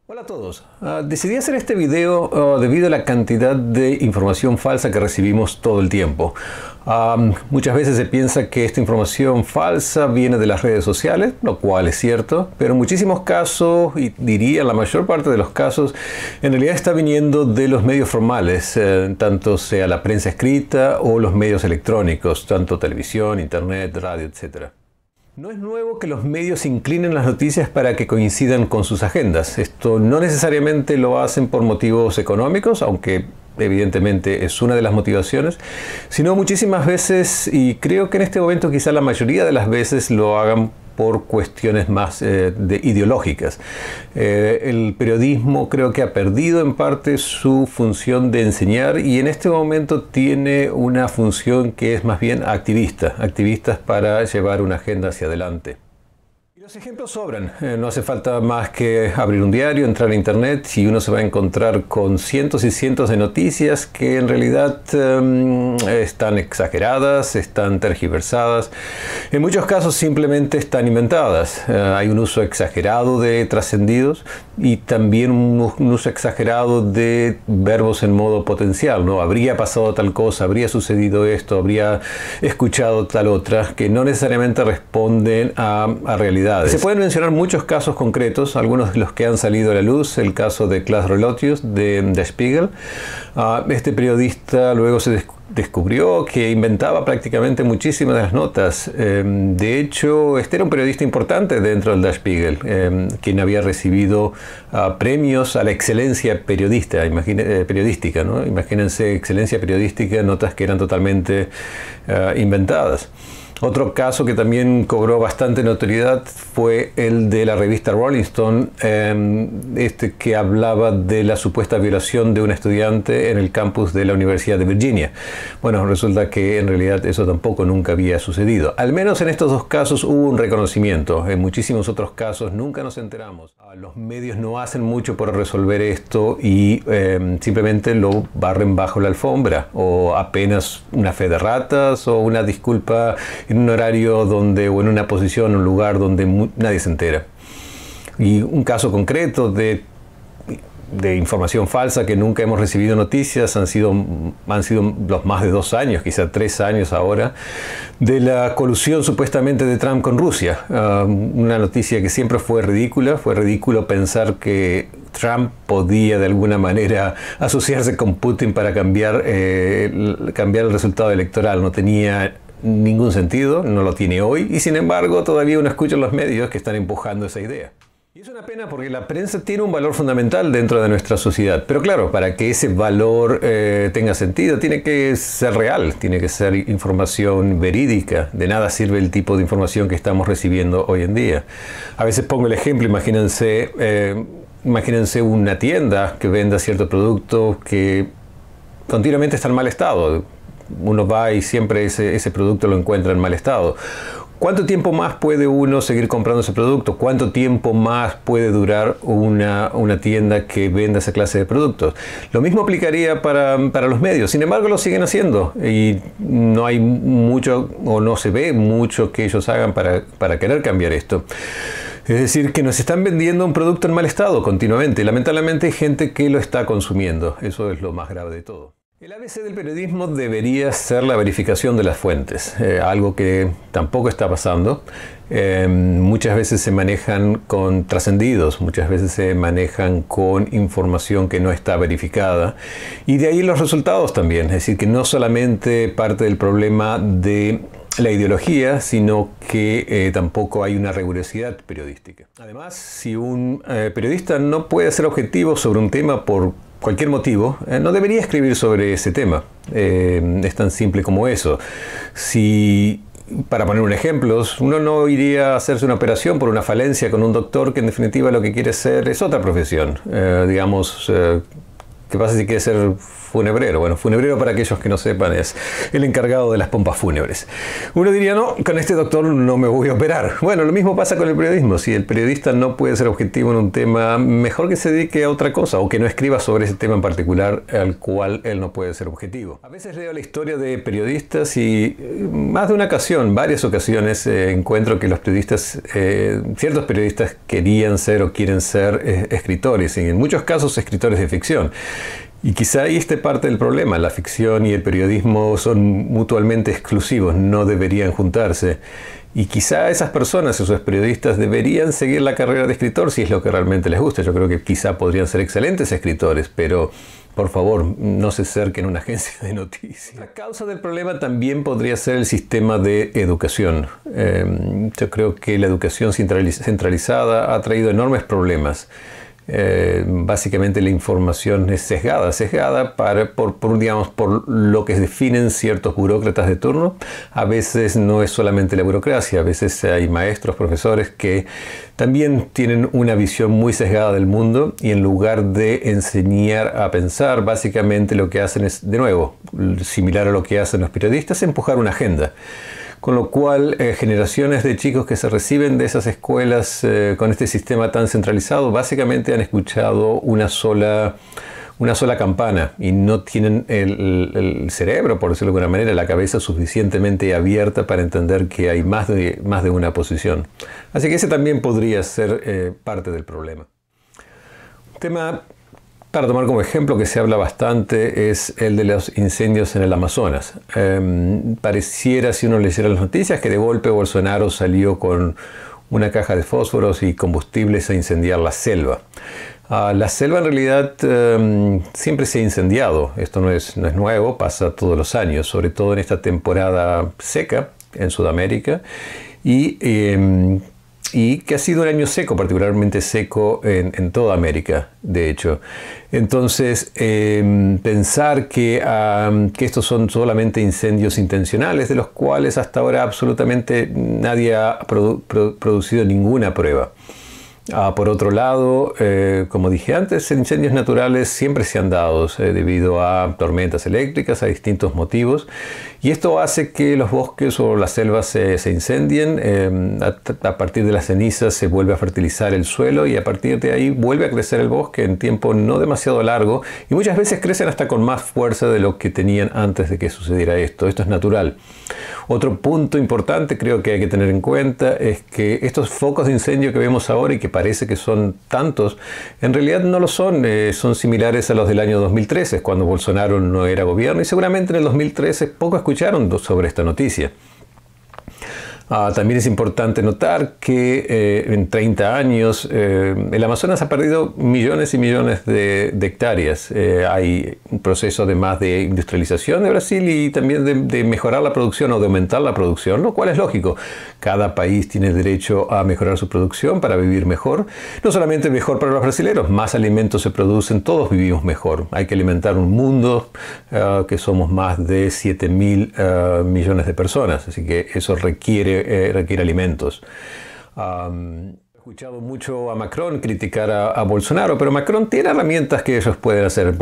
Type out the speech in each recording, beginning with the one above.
Hola a todos. Decidí hacer este video debido a la cantidad de información falsa que recibimos todo el tiempo. Muchas veces se piensa que esta información falsa viene de las redes sociales, lo cual es cierto, pero en muchísimos casos, y diría la mayor parte de los casos, en realidad está viniendo de los medios formales, tanto sea la prensa escrita o los medios electrónicos, tanto televisión, internet, radio, etc. No es nuevo que los medios inclinen las noticias para que coincidan con sus agendas. Esto no necesariamente lo hacen por motivos económicos, aunque evidentemente es una de las motivaciones, sino muchísimas veces, y creo que en este momento quizá la mayoría de las veces lo hagan por cuestiones más ideológicas. El periodismo creo que ha perdido en parte su función de enseñar y en este momento tiene una función que es más bien activistas para llevar una agenda hacia adelante. Los ejemplos sobran, no hace falta más que abrir un diario, entrar a internet y uno se va a encontrar con cientos y cientos de noticias que en realidad están exageradas, están tergiversadas, en muchos casos simplemente están inventadas. Hay un uso exagerado de trascendidos y también un uso exagerado de verbos en modo potencial, ¿no? Habría pasado tal cosa, habría sucedido esto, habría escuchado tal otra, que no necesariamente responden a realidad. Se pueden mencionar muchos casos concretos, algunos de los que han salido a la luz, el caso de Klaas Relotius de Der Spiegel. Este periodista luego se descubrió que inventaba prácticamente muchísimas de las notas. De hecho, este era un periodista importante dentro del Der Spiegel, quien había recibido premios a la excelencia periodística, ¿no? Imagínense, excelencia periodística, notas que eran totalmente inventadas. Otro caso que también cobró bastante notoriedad fue el de la revista Rolling Stone, que hablaba de la supuesta violación de un estudiante en el campus de la Universidad de Virginia. Bueno, resulta que en realidad eso tampoco nunca había sucedido. Al menos en estos dos casos hubo un reconocimiento. En muchísimos otros casos nunca nos enteramos. Los medios no hacen mucho por resolver esto y simplemente lo barren bajo la alfombra, o apenas una fe de ratas o una disculpa en un horario o en una posición, un lugar donde nadie se entera. Y un caso concreto de información falsa que nunca hemos recibido noticias han sido los más de 2 años, quizá 3 años ahora, de la colusión supuestamente de Trump con Rusia. Una noticia que siempre fue ridículo pensar que Trump podía de alguna manera asociarse con Putin para cambiar el resultado electoral. No tenía ningún sentido, no lo tiene hoy, y sin embargo todavía uno escucha en los medios que están empujando esa idea. Y es una pena porque la prensa tiene un valor fundamental dentro de nuestra sociedad, pero claro, para que ese valor tenga sentido, tiene que ser real, tiene que ser información verídica. De nada sirve el tipo de información que estamos recibiendo hoy en día. A veces pongo el ejemplo, imagínense una tienda que venda cierto producto que continuamente está en mal estado. Uno va y siempre ese producto lo encuentra en mal estado. ¿Cuánto tiempo más puede uno seguir comprando ese producto? ¿Cuánto tiempo más puede durar una tienda que venda esa clase de productos? Lo mismo aplicaría para los medios. Sin embargo, lo siguen haciendo y no hay mucho o no se ve mucho que ellos hagan para querer cambiar esto. Es decir, que nos están vendiendo un producto en mal estado continuamente. Lamentablemente hay gente que lo está consumiendo. Eso es lo más grave de todo. El ABC del periodismo debería ser la verificación de las fuentes, algo que tampoco está pasando. Muchas veces se manejan con trascendidos, muchas veces se manejan con información que no está verificada. Y de ahí los resultados también, es decir, que no solamente parte del problema de la ideología, sino que tampoco hay una rigurosidad periodística. Además, si un periodista no puede ser objetivo sobre un tema por cualquier motivo, no debería escribir sobre ese tema. Es tan simple como eso. Para poner un ejemplo, uno no iría a hacerse una operación por una falencia con un doctor que en definitiva lo que quiere ser es otra profesión. ¿Qué pasa si quiere ser funebrero. Bueno, funebrero, para aquellos que no sepan, es el encargado de las pompas fúnebres. Uno diría, no, con este doctor no me voy a operar. Bueno, lo mismo pasa con el periodismo. Si el periodista no puede ser objetivo en un tema, mejor que se dedique a otra cosa o que no escriba sobre ese tema en particular al cual él no puede ser objetivo. A veces leo la historia de periodistas y más de una ocasión, varias ocasiones, encuentro que los periodistas, ciertos periodistas querían ser o quieren ser escritores, y en muchos casos escritores de ficción. Y quizá ahí esté parte del problema. La ficción y el periodismo son mutuamente exclusivos, no deberían juntarse. Y quizá esas personas, esos periodistas, deberían seguir la carrera de escritor si es lo que realmente les gusta. Yo creo que quizá podrían ser excelentes escritores, pero por favor, no se acerquen a una agencia de noticias. La causa del problema también podría ser el sistema de educación. Yo creo que la educación centralizada ha traído enormes problemas. Básicamente la información es sesgada por lo que definen ciertos burócratas de turno. A veces no es solamente la burocracia, a veces hay maestros, profesores que también tienen una visión muy sesgada del mundo, y en lugar de enseñar a pensar, básicamente lo que hacen es, de nuevo, similar a lo que hacen los periodistas, empujar una agenda. Con lo cual, generaciones de chicos que se reciben de esas escuelas con este sistema tan centralizado, básicamente han escuchado una sola campana y no tienen el cerebro, por decirlo de alguna manera, la cabeza suficientemente abierta para entender que hay más de una posición. Así que ese también podría ser parte del problema. Un tema para tomar como ejemplo que se habla bastante es el de los incendios en el Amazonas. Pareciera, si uno leyera las noticias, que de golpe Bolsonaro salió con una caja de fósforos y combustibles a incendiar la selva. La selva en realidad siempre se ha incendiado. Esto no es nuevo, pasa todos los años, sobre todo en esta temporada seca en Sudamérica. Y que ha sido un año seco, particularmente seco en toda América, de hecho. Entonces, pensar que estos son solamente incendios intencionales, de los cuales hasta ahora absolutamente nadie ha producido ninguna prueba. Por otro lado, como dije antes, incendios naturales siempre se han dado debido a tormentas eléctricas, a distintos motivos, y esto hace que los bosques o las selvas se incendien. A partir de las cenizas se vuelve a fertilizar el suelo y a partir de ahí vuelve a crecer el bosque en tiempo no demasiado largo, y muchas veces crecen hasta con más fuerza de lo que tenían antes de que sucediera esto. Esto es natural. Otro punto importante creo que hay que tener en cuenta es que estos focos de incendio que vemos ahora y que parece que son tantos, en realidad no lo son. Son similares a los del año 2013, cuando Bolsonaro no era gobierno, y seguramente en el 2013 poco escucharon sobre esta noticia. También es importante notar que en 30 años el Amazonas ha perdido millones y millones de hectáreas. Hay un proceso además de industrialización de Brasil y también de mejorar la producción o de aumentar la producción, lo cual es lógico. Cada país tiene derecho a mejorar su producción para vivir mejor. No solamente mejor para los brasileños, más alimentos se producen, todos vivimos mejor. Hay que alimentar un mundo que somos más de 7.000 millones de personas, así que eso requiere alimentos. He escuchado mucho a Macron criticar a Bolsonaro, pero Macron tiene herramientas que ellos pueden hacer.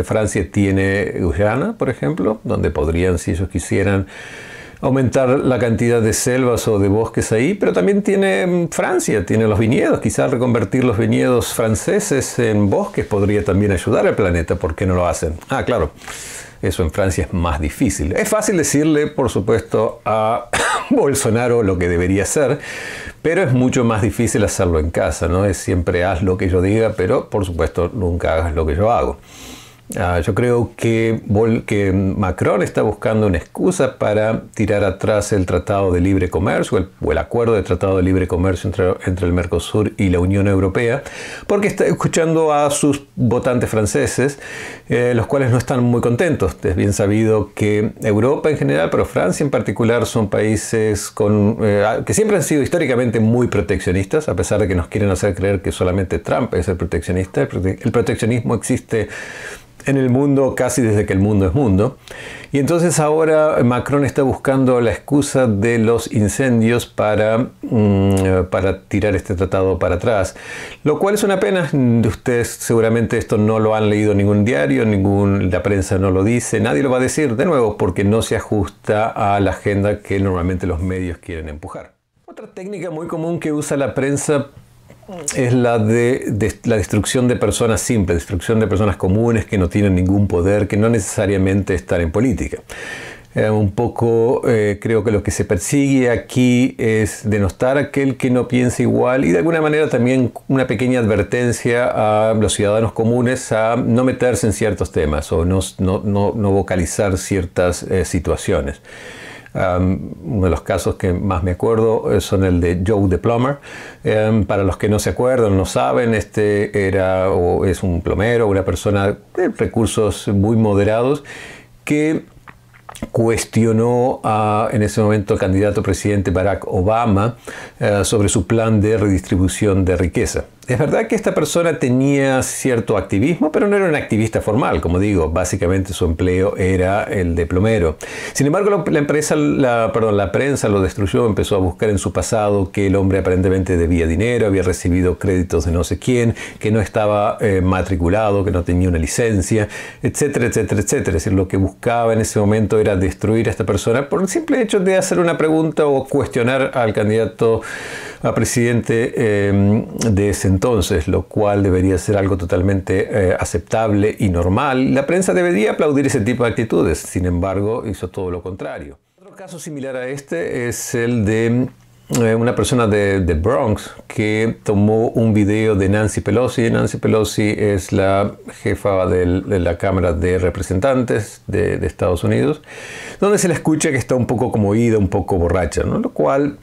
Francia tiene Guyana, por ejemplo, donde podrían, si ellos quisieran, aumentar la cantidad de selvas o de bosques ahí, pero también tiene Francia, tiene los viñedos. Quizás reconvertir los viñedos franceses en bosques podría también ayudar al planeta. ¿Por qué no lo hacen? Claro, eso en Francia es más difícil. Es fácil decirle, por supuesto, a Bolsonaro lo que debería hacer, pero es mucho más difícil hacerlo en casa, ¿no? Es siempre haz lo que yo diga, pero por supuesto nunca hagas lo que yo hago. Yo creo que Macron está buscando una excusa para tirar atrás el Tratado de Libre Comercio o el Acuerdo de Tratado de Libre Comercio entre el Mercosur y la Unión Europea, porque está escuchando a sus votantes franceses, los cuales no están muy contentos. Es bien sabido que Europa en general, pero Francia en particular, son países que siempre han sido históricamente muy proteccionistas, a pesar de que nos quieren hacer creer que solamente Trump es el proteccionista. El proteccionismo existe en el mundo casi desde que el mundo es mundo. Y entonces ahora Macron está buscando la excusa de los incendios para tirar este tratado para atrás. Lo cual es una pena. Ustedes seguramente esto no lo han leído en ningún diario, la prensa no lo dice, nadie lo va a decir de nuevo porque no se ajusta a la agenda que normalmente los medios quieren empujar. Otra técnica muy común que usa la prensa es la de la destrucción de personas simples, destrucción de personas comunes que no tienen ningún poder, que no necesariamente están en política. Creo que lo que se persigue aquí es denostar a aquel que no piensa igual y de alguna manera también una pequeña advertencia a los ciudadanos comunes a no meterse en ciertos temas o no vocalizar ciertas situaciones. Uno de los casos que más me acuerdo son el de Joe the Plumber. Para los que no se acuerdan, no saben, es un plomero, una persona de recursos muy moderados que cuestionó en ese momento al candidato presidente Barack Obama sobre su plan de redistribución de riqueza. Es verdad que esta persona tenía cierto activismo, pero no era un activista formal, como digo, básicamente su empleo era el de plomero. Sin embargo, la prensa lo destruyó, empezó a buscar en su pasado que el hombre aparentemente debía dinero, había recibido créditos de no sé quién, que no estaba matriculado, que no tenía una licencia, etcétera, etcétera, etcétera. Es decir, lo que buscaba en ese momento era destruir a esta persona por el simple hecho de hacer una pregunta o cuestionar al candidato a presidente de ese entonces, lo cual debería ser algo totalmente aceptable y normal. La prensa debería aplaudir ese tipo de actitudes, sin embargo, hizo todo lo contrario. Otro caso similar a este es el de una persona de Bronx que tomó un video de Nancy Pelosi. Nancy Pelosi es la jefa de la Cámara de Representantes de Estados Unidos, donde se le escucha que está un poco como oída, un poco borracha, ¿no? Lo cual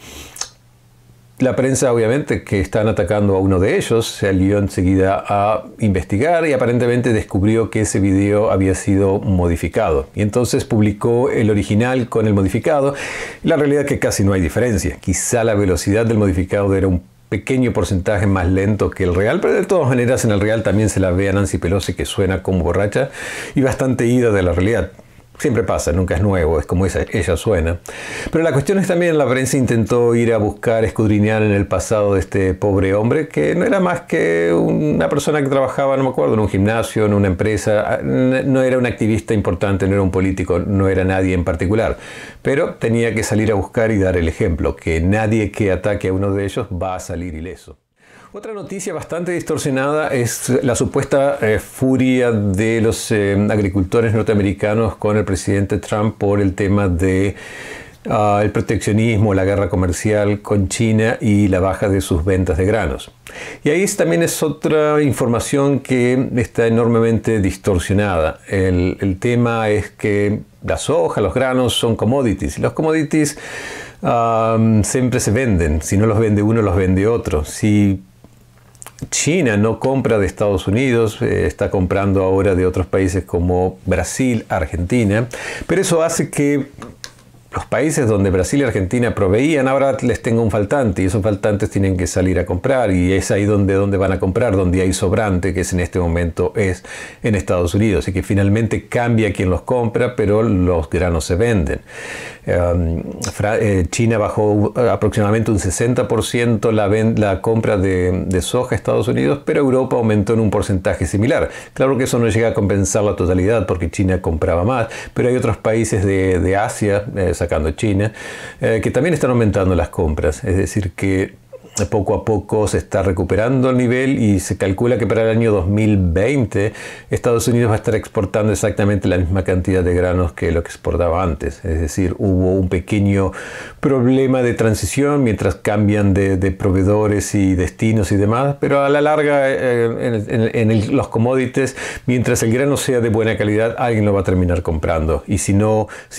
la prensa, obviamente, que están atacando a uno de ellos, salió enseguida a investigar y aparentemente descubrió que ese video había sido modificado. Y entonces publicó el original con el modificado. La realidad es que casi no hay diferencia. Quizá la velocidad del modificado era un pequeño porcentaje más lento que el real, pero de todas maneras en el real también se la ve a Nancy Pelosi que suena como borracha y bastante ida de la realidad. Siempre pasa, nunca es nuevo, es como ella suena. Pero la cuestión es también la prensa intentó ir a buscar, escudriñar en el pasado de este pobre hombre, que no era más que una persona que trabajaba, no me acuerdo, en un gimnasio, en una empresa. No era un activista importante, no era un político, no era nadie en particular. Pero tenía que salir a buscar y dar el ejemplo, que nadie que ataque a uno de ellos va a salir ileso. Otra noticia bastante distorsionada es la supuesta furia de los agricultores norteamericanos con el presidente Trump por el tema de el proteccionismo, la guerra comercial con China y la baja de sus ventas de granos. Y ahí también es otra información que está enormemente distorsionada. El tema es que la soja, los granos son commodities y los commodities siempre se venden. Si no los vende uno, los vende otro. Si China no compra de Estados Unidos, está comprando ahora de otros países como Brasil, Argentina, pero eso hace que los países donde Brasil y Argentina proveían ahora les tenga un faltante y esos faltantes tienen que salir a comprar y es ahí donde van a comprar, donde hay sobrante, que es en este momento es en Estados Unidos y que finalmente cambia quien los compra, pero los granos se venden. China bajó aproximadamente un 60% la compra de soja a Estados Unidos, pero Europa aumentó en un porcentaje similar. Claro que eso no llega a compensar la totalidad porque China compraba más, pero hay otros países de Asia, sacando China, que también están aumentando las compras. Es decir, que poco a poco se está recuperando el nivel y se calcula que para el año 2020 Estados Unidos va a estar exportando exactamente la misma cantidad de granos que lo que exportaba antes. Es decir, hubo un pequeño problema de transición mientras cambian de proveedores y destinos y demás, pero a la larga los commodities, mientras el grano sea de buena calidad, alguien lo va a terminar comprando. Y si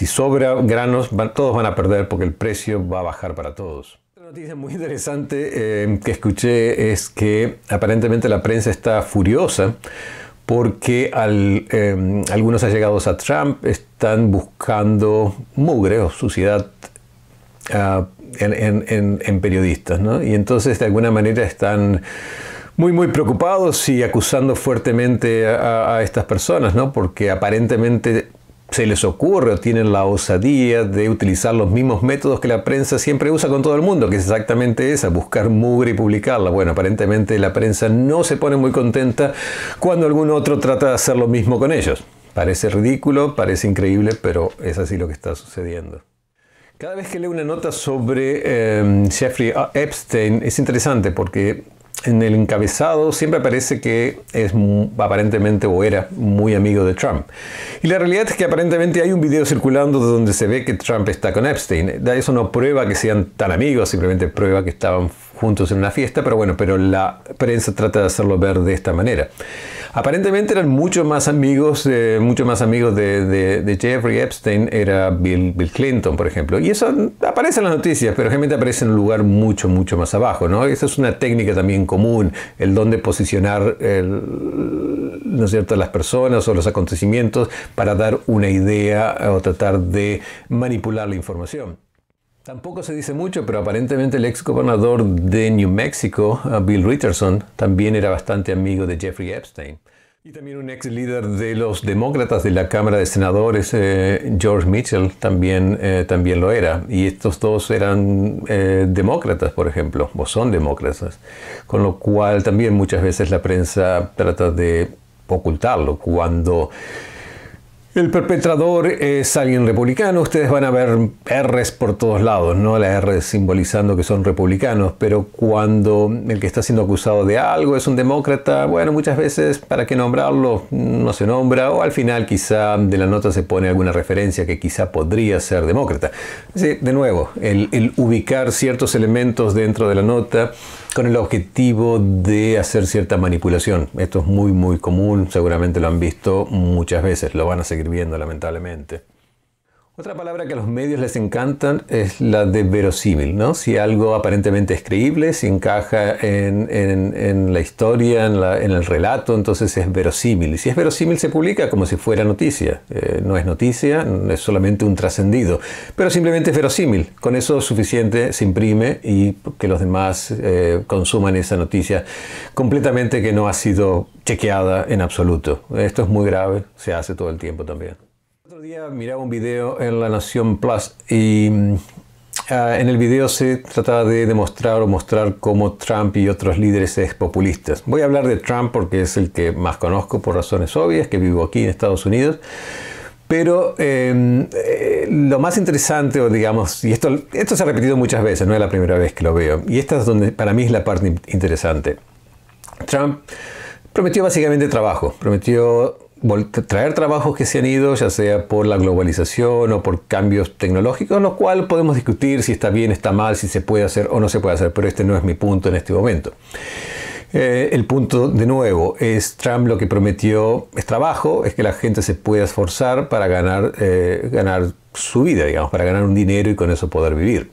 sobra granos, todos van a perder porque el precio va a bajar para todos. Una noticia muy interesante que escuché es que aparentemente la prensa está furiosa porque algunos allegados a Trump están buscando mugre o suciedad en periodistas, ¿no? Y entonces de alguna manera están muy preocupados y acusando fuertemente a estas personas, ¿no? Porque aparentemente se les ocurre o tienen la osadía de utilizar los mismos métodos que la prensa siempre usa con todo el mundo, que es exactamente esa, buscar mugre y publicarla. Bueno, aparentemente la prensa no se pone muy contenta cuando algún otro trata de hacer lo mismo con ellos. Parece ridículo, parece increíble, pero es así lo que está sucediendo. Cada vez que leo una nota sobre Jeffrey Epstein es interesante porque en el encabezado siempre aparece que es aparentemente o era muy amigo de Trump. Y la realidad es que aparentemente hay un video circulando donde se ve que Trump está con Epstein. Eso no prueba que sean tan amigos, simplemente prueba que estaban juntos en una fiesta, pero bueno, pero la prensa trata de hacerlo ver de esta manera. Aparentemente eran mucho más amigos de Jeffrey Epstein, era Bill Clinton, por ejemplo. Y eso aparece en las noticias, pero realmente aparece en un lugar mucho más abajo, ¿no? Esa es una técnica también común, el dónde posicionar ¿no es cierto?, las personas o los acontecimientos para dar una idea o tratar de manipular la información. Tampoco se dice mucho, pero aparentemente el ex gobernador de New Mexico, Bill Richardson, también era bastante amigo de Jeffrey Epstein. Y también un ex líder de los demócratas de la Cámara de Senadores, George Mitchell, también lo era. Y estos dos eran demócratas, por ejemplo, o son demócratas. Con lo cual también muchas veces la prensa trata de ocultarlo. Cuando el perpetrador es alguien republicano, ustedes van a ver R's por todos lados, ¿no? La R simbolizando que son republicanos, pero cuando el que está siendo acusado de algo es un demócrata, bueno, muchas veces, ¿para qué nombrarlo? No se nombra, o al final quizá de la nota se pone alguna referencia que quizá podría ser demócrata. Sí, de nuevo, el ubicar ciertos elementos dentro de la nota con el objetivo de hacer cierta manipulación. Esto es muy común, seguramente lo han visto muchas veces, lo van a seguir viendo lamentablemente. Otra palabra que a los medios les encantan es la de verosímil, ¿no? Si algo aparentemente es creíble, si encaja en la historia, en el relato, entonces es verosímil. Y si es verosímil se publica como si fuera noticia. No es noticia, es solamente un trascendido, pero simplemente es verosímil. Con eso es suficiente, se imprime y que los demás consuman esa noticia completamente que no ha sido chequeada en absoluto. Esto es muy grave, se hace todo el tiempo también. Otro día miraba un video en La Nación Plus y en el video se trataba de demostrar o mostrar cómo Trump y otros líderes es populistas. Voy a hablar de Trump porque es el que más conozco por razones obvias, que vivo aquí en Estados Unidos. Pero lo más interesante, o digamos, y esto se ha repetido muchas veces, no es la primera vez que lo veo, y esta es donde para mí es la parte interesante. Trump prometió básicamente trabajo, prometió traer trabajos que se han ido, ya sea por la globalización o por cambios tecnológicos, lo cual podemos discutir si está bien, está mal, si se puede hacer o no se puede hacer, pero este no es mi punto en este momento. El punto, de nuevo, es Trump lo que prometió es trabajo, es que la gente se pueda esforzar para ganar su vida, digamos, para ganar un dinero y con eso poder vivir.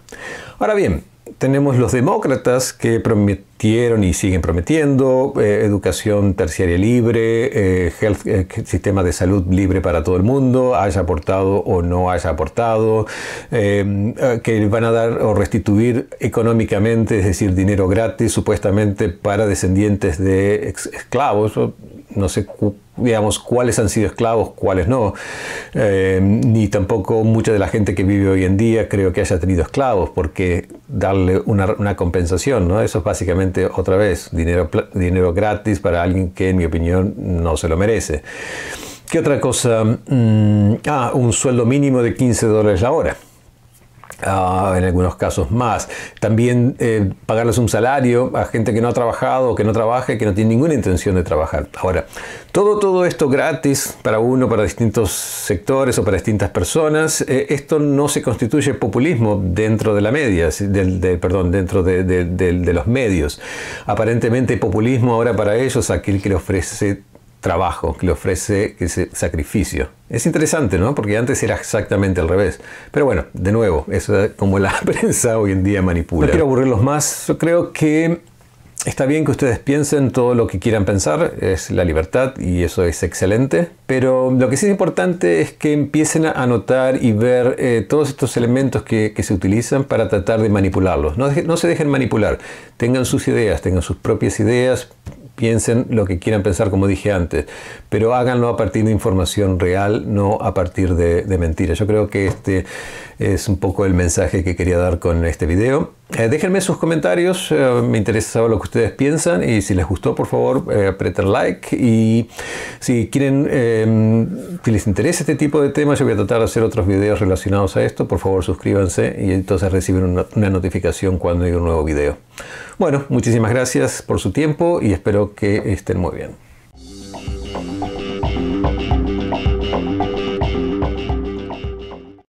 Ahora bien, tenemos los demócratas que prometieron y siguen prometiendo educación terciaria libre, sistema de salud libre para todo el mundo, haya aportado o no haya aportado, que van a dar o restituir económicamente, es decir, dinero gratis supuestamente para descendientes de esclavos. No sé, digamos, cuáles han sido esclavos, cuáles no, ni tampoco mucha de la gente que vive hoy en día creo que haya tenido esclavos, porque darle una compensación, ¿no? Eso es básicamente, otra vez, dinero gratis para alguien que, en mi opinión, no se lo merece. ¿Qué otra cosa? Un sueldo mínimo de $15 la hora. En algunos casos más. También pagarles un salario a gente que no ha trabajado o que no trabaja y que no tiene ninguna intención de trabajar. Ahora, todo esto gratis para uno, para distintos sectores o para distintas personas, esto no se constituye populismo dentro de la media, dentro de los medios. Aparentemente populismo ahora para ellos aquel que le ofrece trabajo, que le ofrece ese sacrificio. Es interesante, ¿no? Porque antes era exactamente al revés. Pero bueno, de nuevo, eso es como la prensa hoy en día manipula. No quiero aburrirlos más. Yo creo que está bien que ustedes piensen todo lo que quieran pensar, es la libertad y eso es excelente, pero lo que sí es importante es que empiecen a notar y ver todos estos elementos que se utilizan para tratar de manipularlos. No se dejen manipular, tengan sus ideas, tengan sus propias ideas, piensen lo que quieran pensar, como dije antes, pero háganlo a partir de información real, no a partir de mentiras. Yo creo que este es un poco el mensaje que quería dar con este video. Déjenme sus comentarios, me interesa saber lo que ustedes piensan, y si les gustó, por favor, aprieten like, y si quieren, si les interesa este tipo de temas, yo voy a tratar de hacer otros videos relacionados a esto. Por favor, suscríbanse y entonces reciben una notificación cuando hay un nuevo video. Bueno, muchísimas gracias por su tiempo y espero que estén muy bien.